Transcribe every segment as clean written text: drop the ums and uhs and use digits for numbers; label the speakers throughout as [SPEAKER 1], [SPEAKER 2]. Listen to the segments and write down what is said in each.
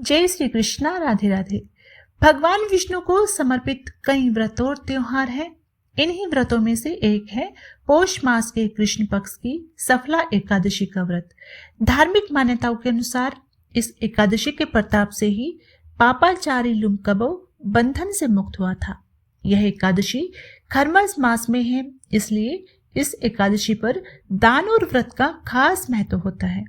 [SPEAKER 1] जय श्री कृष्णा, राधे राधे। भगवान विष्णु को समर्पित कई व्रत और त्योहार हैं। इन्हीं व्रतों में से एक है पौष मास के कृष्ण पक्ष की सफला एकादशी का व्रत। धार्मिक मान्यताओं के अनुसार इस एकादशी के प्रताप से ही पापाचारी लुम्कबो बंधन से मुक्त हुआ था। यह एकादशी खरमास मास में है, इसलिए इस एकादशी पर दान और व्रत का खास महत्व होता है।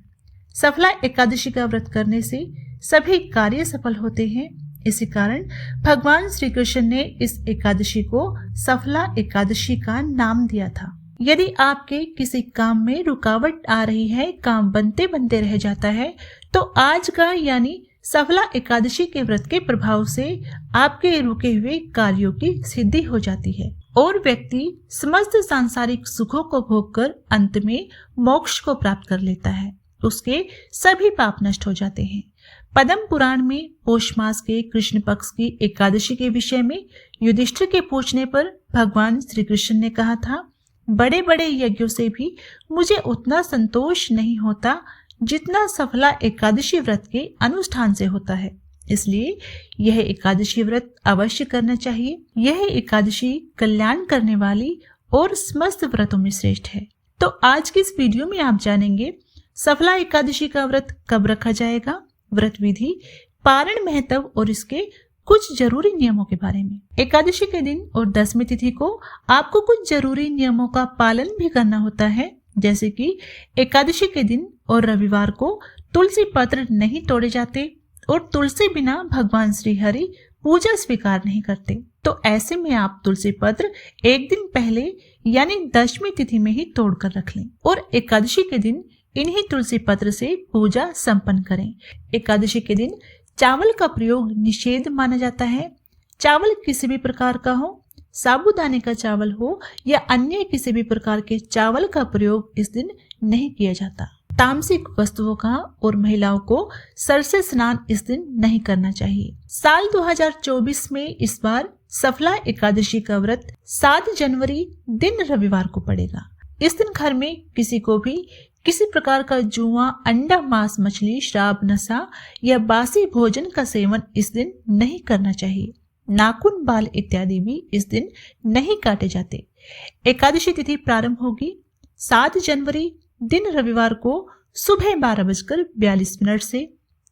[SPEAKER 1] सफला एकादशी का व्रत करने से सभी कार्य सफल होते हैं। इसी कारण भगवान श्री कृष्ण ने इस एकादशी को सफला एकादशी का नाम दिया था। यदि आपके किसी काम में रुकावट आ रही है, काम बनते बनते रह जाता है, तो आज का यानी सफला एकादशी के व्रत के प्रभाव से आपके रुके हुए कार्यों की सिद्धि हो जाती है और व्यक्ति समस्त सांसारिक सुखों को भोगकर अंत में मोक्ष को प्राप्त कर लेता है। उसके सभी पाप नष्ट हो जाते हैं। पद्म पुराण में पौष मास के कृष्ण पक्ष की एकादशी के विषय में युधिष्ठिर के पूछने पर भगवान श्री कृष्ण ने कहा था, बड़े बड़े यज्ञों से भी मुझे उतना संतोष नहीं होता जितना सफला एकादशी व्रत के अनुष्ठान से होता है। इसलिए यह एकादशी व्रत अवश्य करना चाहिए। यह एकादशी कल्याण करने वाली और समस्त व्रतों में श्रेष्ठ है। तो आज की इस वीडियो में आप जानेंगे सफला एकादशी का व्रत कब रखा जाएगा, व्रत विधि, पारण महत्व और इसके कुछ जरूरी नियमों के बारे में। एकादशी के दिन और दशमी तिथि को आपको कुछ जरूरी नियमों का पालन भी करना होता है, जैसे कि एकादशी के दिन और रविवार को तुलसी पत्र नहीं तोड़े जाते और तुलसी बिना भगवान श्री हरि पूजा स्वीकार नहीं करते। तो ऐसे में आप तुलसी पत्र एक दिन पहले यानी दशमी तिथि में ही तोड़कर रख लें और एकादशी के दिन इन्हीं तुलसी पत्र से पूजा संपन्न करें। एकादशी के दिन चावल का प्रयोग निषेध माना जाता है। चावल किसी भी प्रकार का हो, साबूदाने का चावल हो या अन्य किसी भी प्रकार के चावल का प्रयोग इस दिन नहीं किया जाता। तामसिक वस्तुओं का और महिलाओं को सर से स्नान इस दिन नहीं करना चाहिए। साल 2024 में इस बार सफला एकादशी का व्रत 7 जनवरी दिन रविवार को पड़ेगा। इस दिन घर में किसी को भी किसी प्रकार का जुआ, अंडा, मांस, मछली, शराब, नशा या बासी भोजन का सेवन इस दिन नहीं करना चाहिए। नाखून, बाल इत्यादि भी इस दिन नहीं काटे जाते। एकादशी तिथि प्रारंभ होगी 7 जनवरी दिन रविवार को सुबह 12:42 से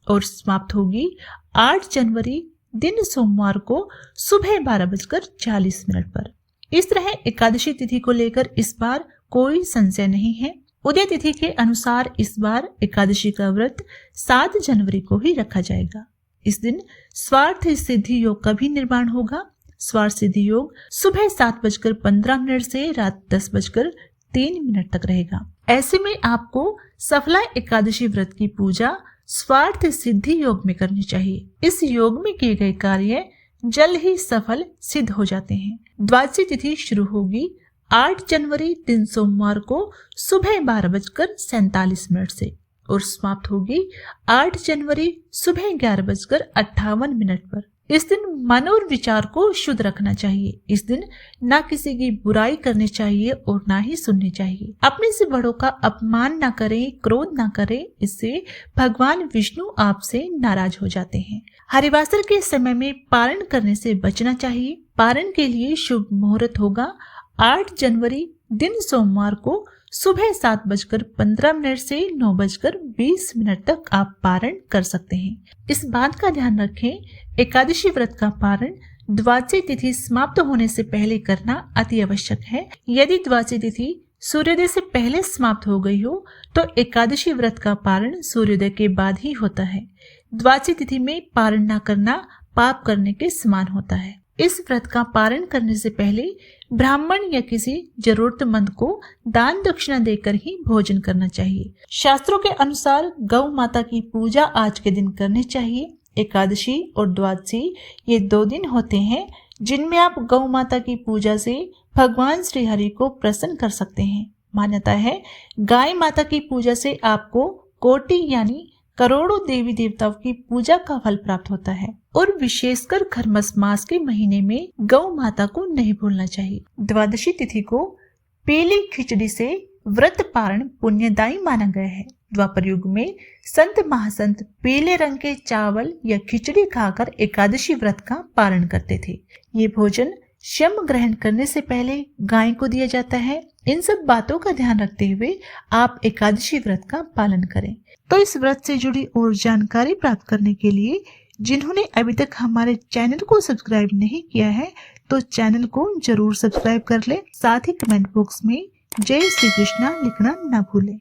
[SPEAKER 1] और समाप्त होगी 8 जनवरी दिन सोमवार को सुबह 12:40 पर। इस तरह एकादशी तिथि को लेकर इस बार कोई संशय नहीं है। उदय तिथि के अनुसार इस बार एकादशी का व्रत 7 जनवरी को ही रखा जाएगा। इस दिन स्वार्थ सिद्धि योग का भी निर्माण होगा। स्वार्थ सिद्धि योग सुबह 7:15 से रात 10:03 तक रहेगा। ऐसे में आपको सफला एकादशी व्रत की पूजा स्वार्थ सिद्धि योग में करनी चाहिए। इस योग में किए गए कार्य जल्द ही सफल सिद्ध हो जाते हैं। द्वादशी तिथि शुरू होगी 8 जनवरी दिन सोमवार को सुबह 12:47 से और समाप्त होगी 8 जनवरी सुबह 11:58 पर। इस दिन मन और विचार को शुद्ध रखना चाहिए। इस दिन ना किसी की बुराई करनी चाहिए और ना ही सुननी चाहिए। अपने से बड़ों का अपमान ना करें, क्रोध ना करें, इससे भगवान विष्णु आपसे नाराज हो जाते हैं। हरिवासर के समय में पारण करने से बचना चाहिए। पारण के लिए शुभ मुहूर्त होगा 8 जनवरी दिन सोमवार को सुबह 7:15 से 9:20 तक आप पारण कर सकते हैं। इस बात का ध्यान रखें, एकादशी व्रत का पारण द्वादशी तिथि समाप्त होने से पहले करना अति आवश्यक है। यदि द्वादशी तिथि सूर्योदय से पहले समाप्त हो गई हो तो एकादशी व्रत का पारण सूर्योदय के बाद ही होता है। द्वादशी तिथि में पारण न करना पाप करने के समान होता है। इस व्रत का पारण करने से पहले ब्राह्मण या किसी जरूरतमंद को दान दक्षिणा देकर ही भोजन करना चाहिए। शास्त्रों के अनुसार गौ माता की पूजा आज के दिन करनी चाहिए। एकादशी और द्वादशी ये 2 दिन होते हैं जिनमें आप गौ माता की पूजा से भगवान श्री हरि को प्रसन्न कर सकते हैं। मान्यता है गाय माता की पूजा से आपको कोटि यानी करोड़ों देवी देवताओं की पूजा का फल प्राप्त होता है और विशेषकर खरमास मास के महीने में गौ माता को नहीं भूलना चाहिए। द्वादशी तिथि को पीली खिचड़ी से व्रत पारण पुण्यदायी माना गया है। द्वापर युग में संत महासंत पीले रंग के चावल या खिचड़ी खाकर एकादशी व्रत का पालन करते थे। ये भोजन शम ग्रहण करने से पहले गाय को दिया जाता है। इन सब बातों का ध्यान रखते हुए आप एकादशी व्रत का पालन करें। तो इस व्रत से जुड़ी और जानकारी प्राप्त करने के लिए जिन्होंने अभी तक हमारे चैनल को सब्सक्राइब नहीं किया है तो चैनल को जरूर सब्सक्राइब कर ले। साथ ही कमेंट बॉक्स में जय श्री कृष्णा लिखना ना भूलें।